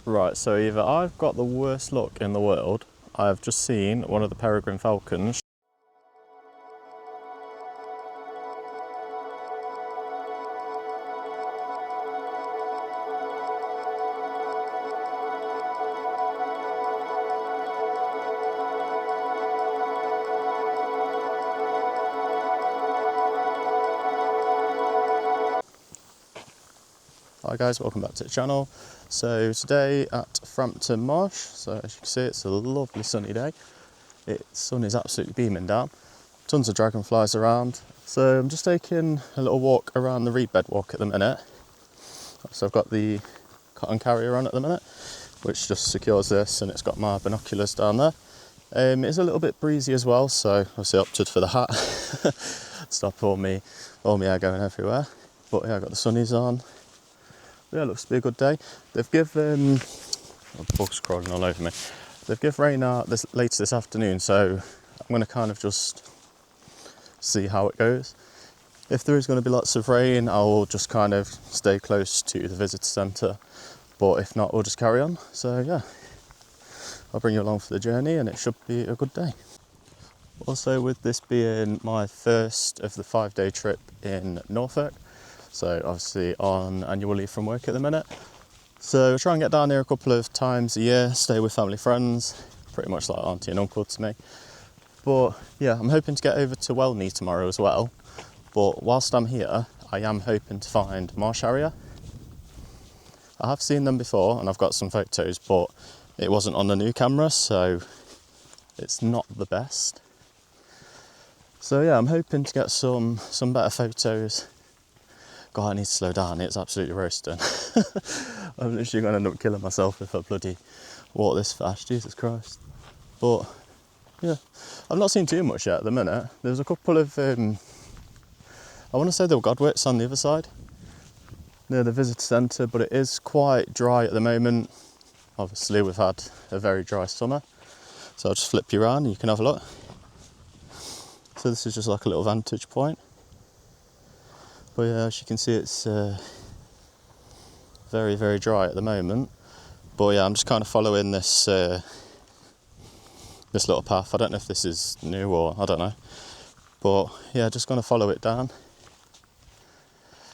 Right, so either I've got the worst luck in the world, I have just seen one of the peregrine falcons. Hi guys, welcome back to the channel. So today at Frampton Marsh, so as you can see it's a lovely sunny day. The sun is absolutely beaming down. Tons of dragonflies around. So I'm just taking a little walk around the reed bed walk at the minute. So I've got the cotton carrier on at the minute, which just secures this, and it's got my binoculars down there. It's a little bit breezy as well, so obviously opted for the hat. Stop all my hair going everywhere. But yeah, I've got the sunnies on. Yeah, it looks to be a good day. They've given bugs crawling all over me. They've given rain out later this afternoon, so I'm going to kind of just see how it goes. If there is going to be lots of rain, I'll just kind of stay close to the visitor centre, but if not, we'll just carry on. So yeah, I'll bring you along for the journey, and it should be a good day. Also, with this being my first of the 5-day trip in Norfolk, so obviously on annual leave from work at the minute. So I'll try and get down here a couple of times a year, stay with family friends, pretty much like auntie and uncle to me. But yeah, I'm hoping to get over to Wetlands tomorrow as well. But whilst I'm here, I am hoping to find marsh harrier. I have seen them before and I've got some photos, but it wasn't on the new camera, so it's not the best. So yeah, I'm hoping to get some better photos. God, I need to slow down, it's absolutely roasting. I'm literally going to end up killing myself if I bloody walk this fast, Jesus Christ. But yeah, I've not seen too much yet at the minute. There's a couple of, I want to say there were Godwits on the other side, near the visitor centre, but it is quite dry at the moment. Obviously we've had a very dry summer, so I'll just flip you around and you can have a look. So this is just like a little vantage point. But yeah, as you can see, it's very, very dry at the moment. But yeah, I'm just kind of following this this little path. I don't know if this is new or I don't know. But yeah, just going to follow it down.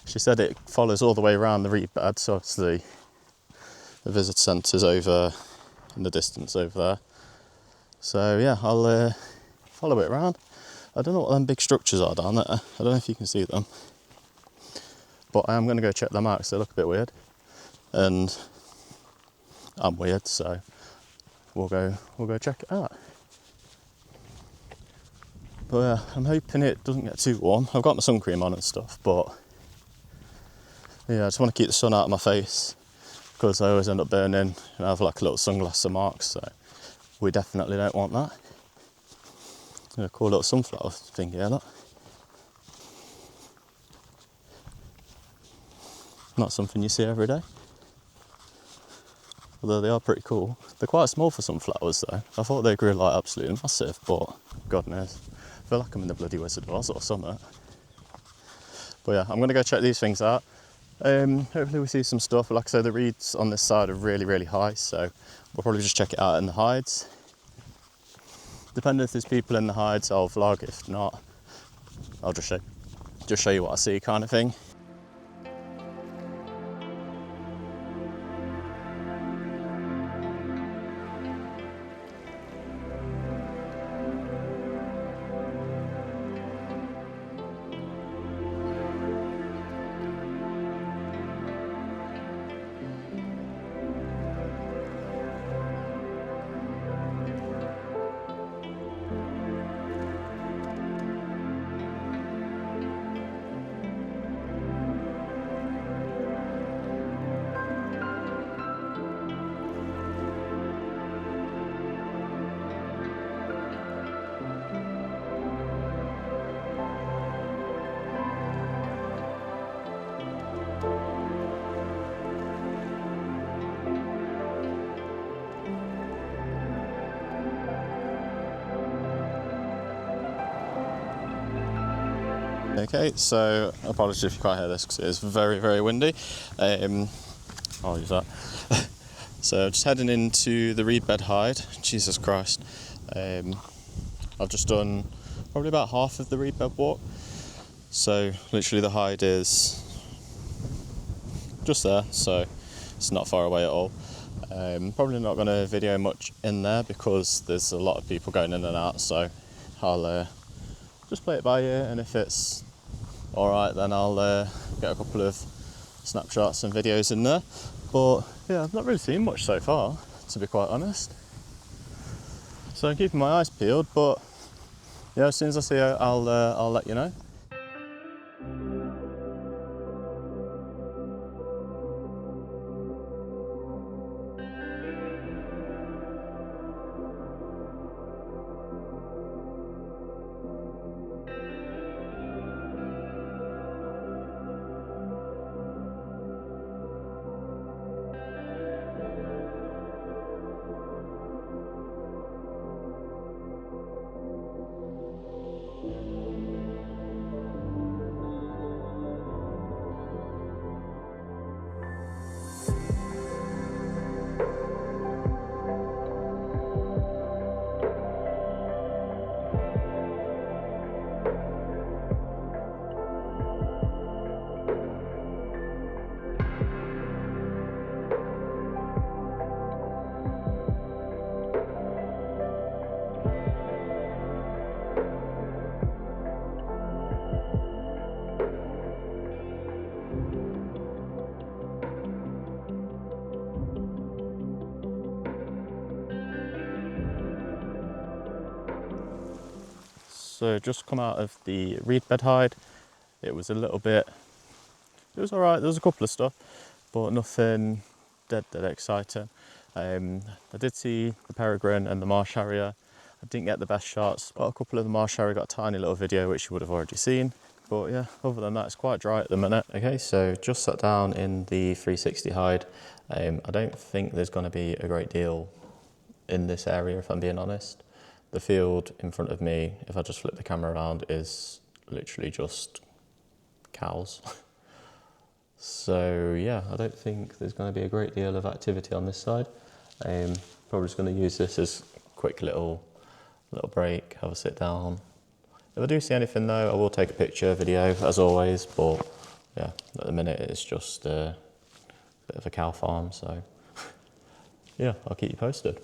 She said it follows all the way around the reed bed, so obviously the visitor centre's over in the distance over there. So yeah, I'll follow it around. I don't know what them big structures are down there. I don't know if you can see them. But I am going to go check them out because they look a bit weird, and I'm weird, so we'll go check it out. But yeah, I'm hoping it doesn't get too warm. I've got my sun cream on and stuff, but yeah, I just want to keep the sun out of my face because I always end up burning and I have like a little sunglass of marks, so we definitely don't want that. A cool little sunflower thing here, look. Not something you see every day, although they are pretty cool. They're quite small for sunflowers though. I thought they grew like absolutely massive, but God knows. I feel like I'm in the bloody Wizard of Oz or something. But yeah, I'm going to go check these things out. Hopefully we see some stuff. Like I say, the reeds on this side are really, really high, so we'll probably just check it out in the hides. Depending if there's people in the hides, I'll vlog. If not, I'll just show you what I see, kind of thing. Okay, so apologies if you can't hear this because it is very, very windy. I'll use that. So just heading into the reed bed hide. Jesus Christ. I've just done probably about half of the reed bed walk. So literally the hide is just there, so it's not far away at all. Probably not going to video much in there because there's a lot of people going in and out, so I'll just play it by ear, and if it's alright then I'll get a couple of snapshots and videos in there. But yeah, I've not really seen much so far, to be quite honest. So I'm keeping my eyes peeled, but yeah, as soon as I see it, I'll let you know. So just come out of the reed bed hide. It was a little bit, it was alright, there was a couple of stuff, but nothing dead exciting. I did see the peregrine and the marsh harrier. I didn't get the best shots, but a couple of the marsh harrier got a tiny little video which you would have already seen. But yeah, other than that, it's quite dry at the minute. Okay, so just sat down in the 360 hide. I don't think there's going to be a great deal in this area, if I'm being honest. The field in front of me, if I just flip the camera around, is literally just cows. So yeah, I don't think there's going to be a great deal of activity on this side. Probably just going to use this as a quick little break, have a sit down. If I do see anything though, I will take a picture, video, as always, but yeah, at the minute it's just a bit of a cow farm, so yeah, I'll keep you posted.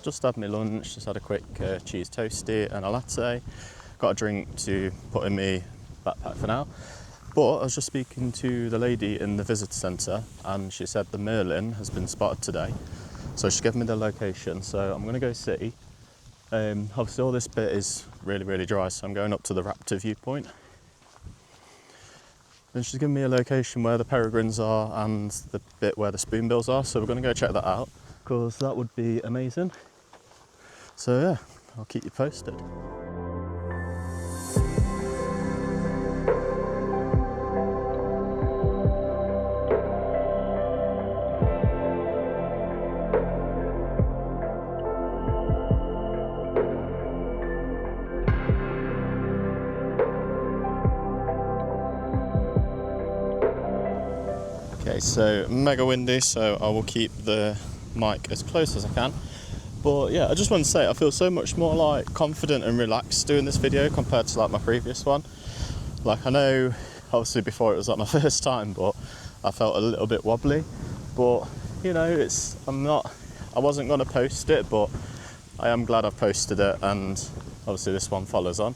Just had my lunch, just had a quick cheese toasty and a latte. Got a drink to put in my backpack for now. But I was just speaking to the lady in the visitor centre and she said the merlin has been spotted today. So she gave me the location, so I'm going to go see. Obviously all this bit is really dry, so I'm going up to the raptor viewpoint. And she's given me a location where the peregrines are and the bit where the spoonbills are, so we're going to go check that out because that would be amazing. So yeah, I'll keep you posted. Okay, so mega windy, so I will keep the mic as close as I can. But yeah, I just want to say I feel so much more like confident and relaxed doing this video compared to like my previous one. Like I know obviously before it was like my first time, but I felt a little bit wobbly. But you know, I wasn't going to post it, but I am glad I've posted it, and obviously this one follows on,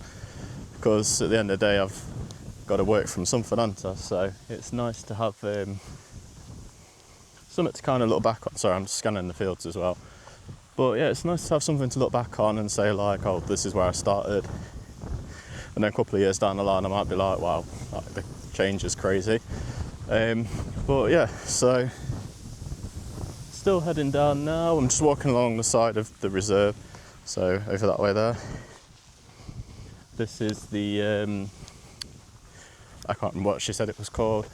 because at the end of the day I've got to work from something, haven't I? So it's nice to have something to kind of look back on. Sorry, I'm just scanning the fields as well. But yeah, it's nice to have something to look back on and say like, oh, this is where I started. And then a couple of years down the line I might be like, wow, like, the change is crazy. But yeah, so still heading down now. I'm just walking along the side of the reserve, so over that way there. This is the I can't remember what she said it was called,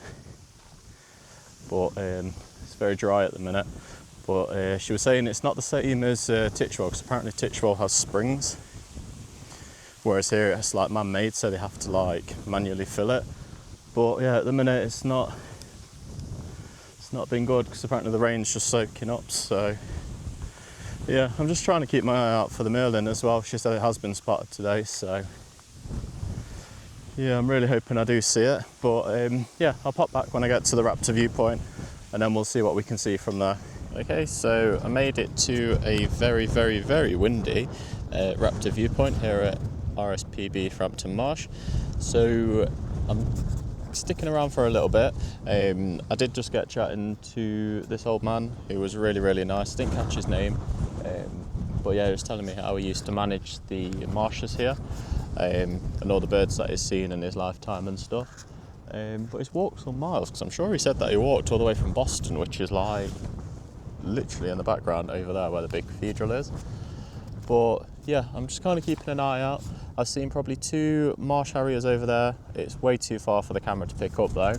but it's very dry at the minute. But she was saying it's not the same as Titchwell, because apparently Titchwell has springs, whereas here it's like man-made, so they have to like manually fill it. But yeah, at the minute it's not been good, because apparently the rain's just soaking up. So yeah, I'm just trying to keep my eye out for the merlin as well. She said it has been spotted today, so yeah, I'm really hoping I do see it. But yeah, I'll pop back when I get to the raptor viewpoint, and then we'll see what we can see from there. Okay, so I made it to a very, very, very windy raptor viewpoint here at RSPB Frampton Marsh. So I'm sticking around for a little bit. I did just get chatting to this old man who was really, really nice. Didn't catch his name, but yeah, he was telling me how he used to manage the marshes here, and all the birds that he's seen in his lifetime and stuff. But he's walked some miles, because I'm sure he said that he walked all the way from Boston, which is like literally in the background over there where the big cathedral is. But yeah, I'm just kind of keeping an eye out. I've seen probably 2 marsh harriers over there. It's way too far for the camera to pick up though,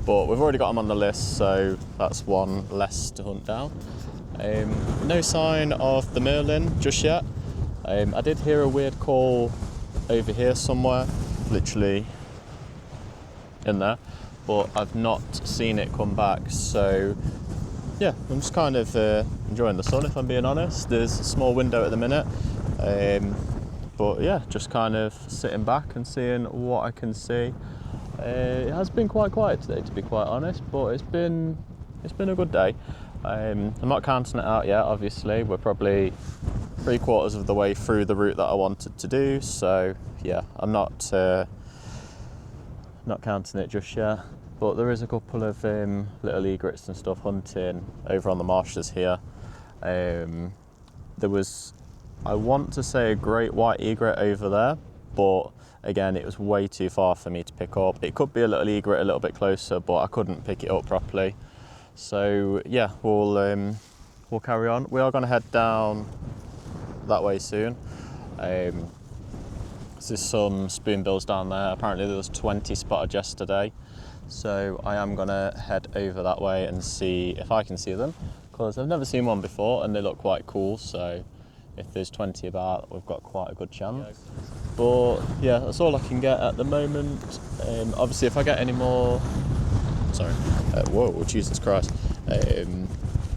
but we've already got them on the list, so that's one less to hunt down. No sign of the merlin just yet. I did hear a weird call over here somewhere, literally in there, but I've not seen it come back. So yeah, I'm just kind of enjoying the sun, if I'm being honest. There's a small window at the minute, but yeah, just kind of sitting back and seeing what I can see. It has been quite quiet today, to be quite honest, but it's been a good day. I'm not counting it out yet, obviously. We're probably 3/4 of the way through the route that I wanted to do, so yeah, I'm not counting it just yet. But there is a couple of little egrets and stuff hunting over on the marshes here. There was, I want to say, a great white egret over there, but again, it was way too far for me to pick up. It could be a little egret a little bit closer, but I couldn't pick it up properly. So yeah, we'll carry on. We are going to head down that way soon. There's some spoonbills down there. Apparently there was 20 spotted yesterday. So I am gonna head over that way and see if I can see them, because I've never seen one before and they look quite cool. So if there's 20 about, we've got quite a good chance. But yeah, that's all I can get at the moment. Obviously if I get any more, whoa, Jesus Christ.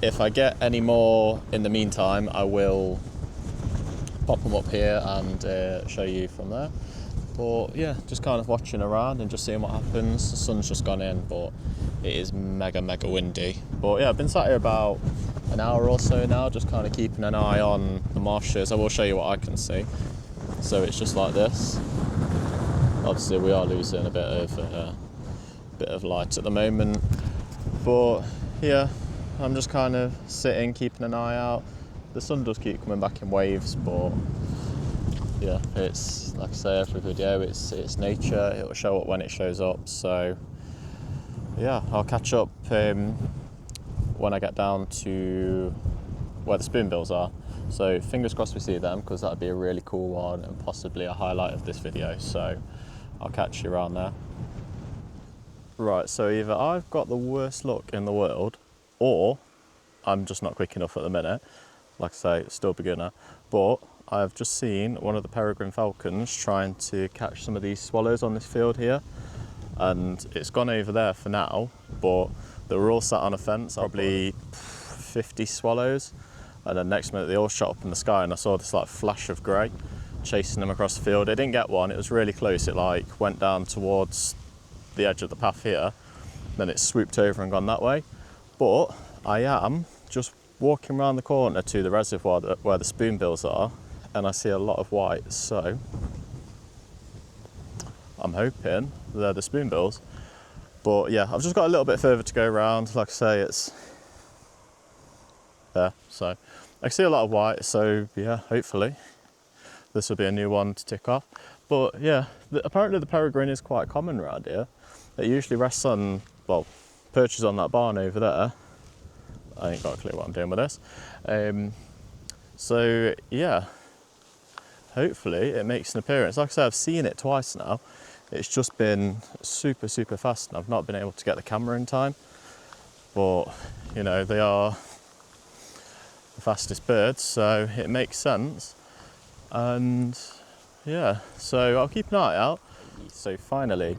If I get any more in the meantime, I will pop them up here and show you from there. But yeah, just kind of watching around and just seeing what happens. The sun's just gone in, but it is mega, mega windy. But yeah, I've been sat here about an hour or so now, just kind of keeping an eye on the marshes. I will show you what I can see. So it's just like this. Obviously we are losing a bit of light at the moment. But yeah, I'm just kind of sitting, keeping an eye out. The sun does keep coming back in waves, but yeah, it's like I say every video, it's nature. It'll show up when it shows up. So yeah, I'll catch up when I get down to where the spoonbills are. So fingers crossed we see them, because that'd be a really cool one and possibly a highlight of this video. So I'll catch you around there. Right, so either I've got the worst luck in the world, or I'm just not quick enough at the minute. Like I say, still beginner, but I've just seen one of the peregrine falcons trying to catch some of these swallows on this field here, and it's gone over there for now, but they were all sat on a fence, probably 50 swallows, and then next minute they all shot up in the sky, and I saw this like flash of grey chasing them across the field. I didn't get one, it was really close. It like went down towards the edge of the path here, then it swooped over and gone that way. But I am just walking around the corner to the reservoir where the spoonbills are, and I see a lot of white, so I'm hoping they're the spoonbills. But yeah, I've just got a little bit further to go around. Like I say, it's there, so I see a lot of white, so yeah, hopefully this will be a new one to tick off. But yeah, apparently the peregrine is quite common around here. It usually rests on, well, perches on that barn over there. I ain't got a clue what I'm doing with this. So yeah, hopefully it makes an appearance. Like I said, I've seen it twice now. It's just been super fast and I've not been able to get the camera in time. But you know, they are the fastest birds, so it makes sense. And yeah, so I'll keep an eye out. So finally,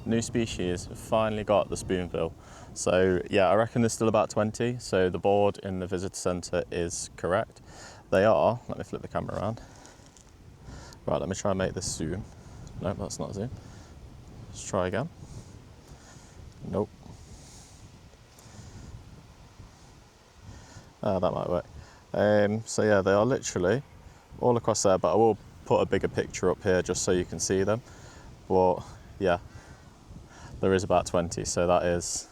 new species, finally got the spoonbill. So yeah, I reckon there's still about 20, so the board in the visitor centre is correct. They are, let me flip the camera around. Right, let me try and make this zoom. No, that's not zoom. Let's try again. Nope. Ah, that might work. So yeah, they are literally all across there, but I will put a bigger picture up here just so you can see them. But yeah, there is about 20, so that is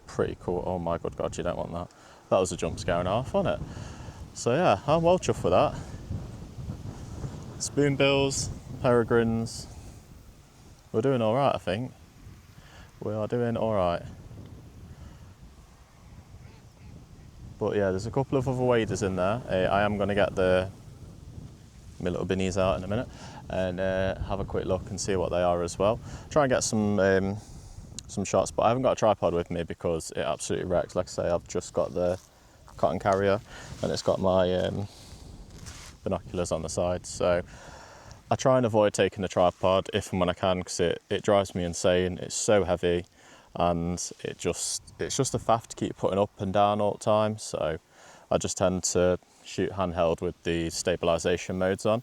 pretty cool. Oh my good God, you don't want that. That was a jump scare and a half, wasn't it? So yeah, I'm well chuffed with that. Spoonbills, peregrines, we're doing all right, I think. We are doing all right. But yeah, there's a couple of other waders in there. I am going to get my little binnies out in a minute and have a quick look and see what they are as well. Try and get some shots, but I haven't got a tripod with me because it absolutely wrecks. Like I say, I've just got the cotton carrier and it's got my binoculars on the side, so I try and avoid taking the tripod if and when I can, because it drives me insane. It's so heavy and it's just a faff to keep putting up and down all the time, so I just tend to shoot handheld with the stabilisation modes on.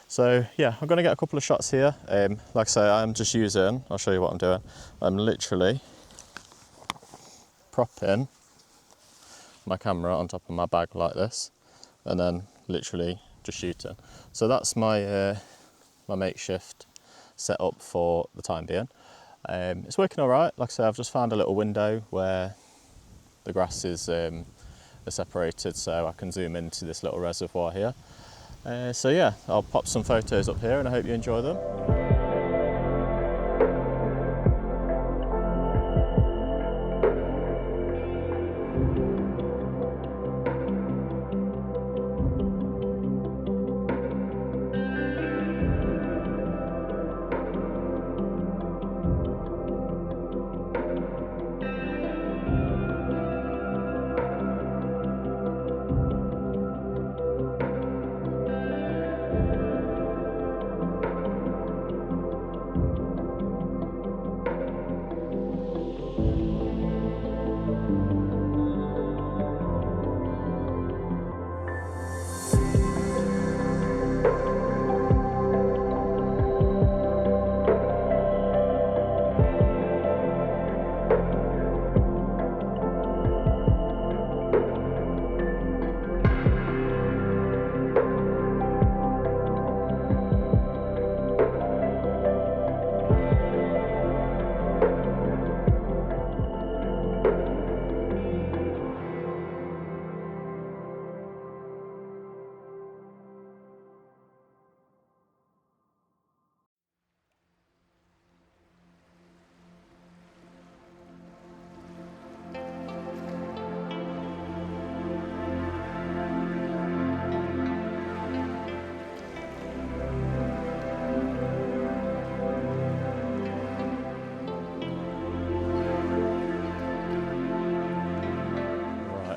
So yeah, I'm going to get a couple of shots here. Like I say, I'm just using, I'll show you what I'm doing. I'm literally propping my camera on top of my bag like this and then literally just shooting. So that's my my makeshift setup for the time being. It's working all right. Like I say, I've just found a little window where the grasses are separated, so I can zoom into this little reservoir here. So yeah, I'll pop some photos up here and I hope you enjoy them.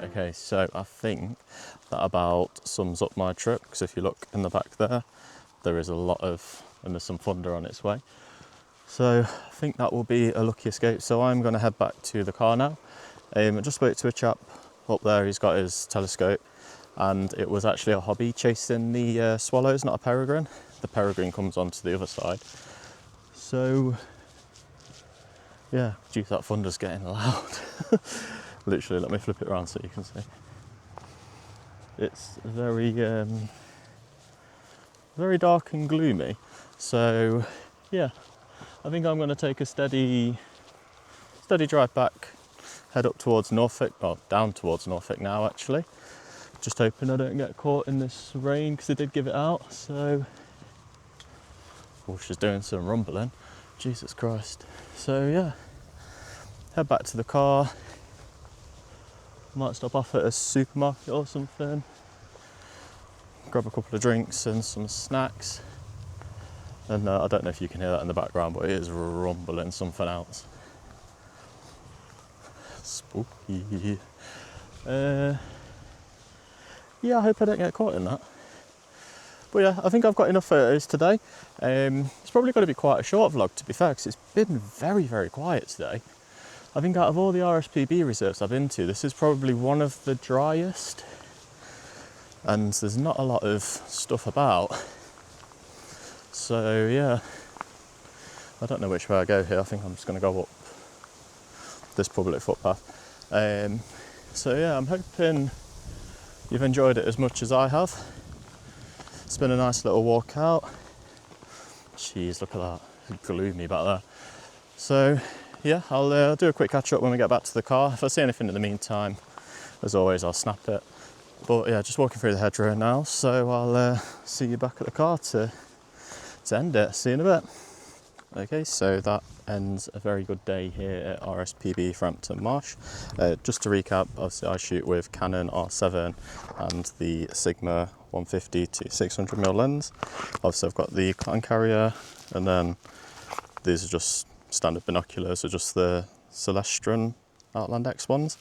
Okay, so I think that about sums up my trip, because if you look in the back there is a lot of, and there's some thunder on its way. So I think that will be a lucky escape. So I'm going to head back to the car now. I just spoke to a chap up there, he's got his telescope, and it was actually a hobby chasing the swallows, not a peregrine. The peregrine comes onto the other side. So yeah, geez, that thunder's getting loud. Literally, let me flip it around so you can see. It's very very dark and gloomy. So yeah, I think I'm going to take a steady drive back, head up towards Norfolk, well down towards Norfolk now actually. Just hoping I don't get caught in this rain because they did give it out. So, oh, she's doing some rumbling, Jesus Christ. So yeah, head back to the car. Might stop off at a supermarket or something, grab a couple of drinks and some snacks. And I don't know if you can hear that in the background, but it is rumbling something else. Spooky. Yeah, I hope I don't get caught in that. But yeah, I think I've got enough photos today. It's probably going to be quite a short vlog, to be fair, because it's been very, very quiet today. I think out of all the RSPB reserves I've been to, this is probably one of the driest. And there's not a lot of stuff about. So yeah, I don't know which way I go here. I think I'm just going to go up this public footpath. So yeah, I'm hoping you've enjoyed it as much as I have. It's been a nice little walk out. Jeez, look at that, it's gloomy back there. So yeah, I'll do a quick catch up when we get back to the car. If I see anything in the meantime, as always, I'll snap it. But yeah, just walking through the hedgerow now, so I'll see you back at the car to end it. See you in a bit. Okay, so that ends a very good day here at RSPB Frampton Marsh. Just to recap, obviously I shoot with Canon R7 and the Sigma 150 to 600mm lens. Obviously I've got the clown carrier, and then these are just standard binoculars, so just the Celestron Outland X ones.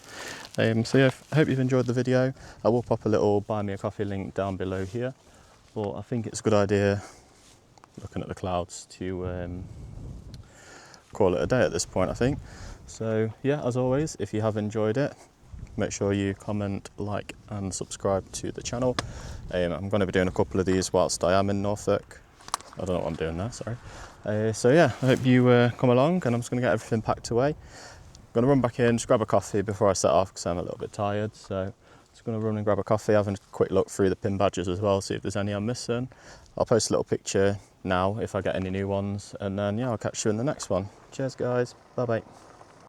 So yeah, I hope you've enjoyed the video. I will pop a little buy me a coffee link down below here, but I think it's a good idea, looking at the clouds, to call it a day at this point, I think. So yeah, as always, if you have enjoyed it, make sure you comment, like and subscribe to the channel. I'm going to be doing a couple of these whilst I am in Norfolk. I don't know what I'm doing there, sorry. So yeah, I hope you come along, and I'm just going to get everything packed away. I'm going to run back in, just grab a coffee before I set off because I'm a little bit tired. So just going to run and grab a coffee, having a quick look through the pin badges as well, see if there's any I'm missing. I'll post a little picture now if I get any new ones, and then yeah, I'll catch you in the next one. Cheers guys, bye bye.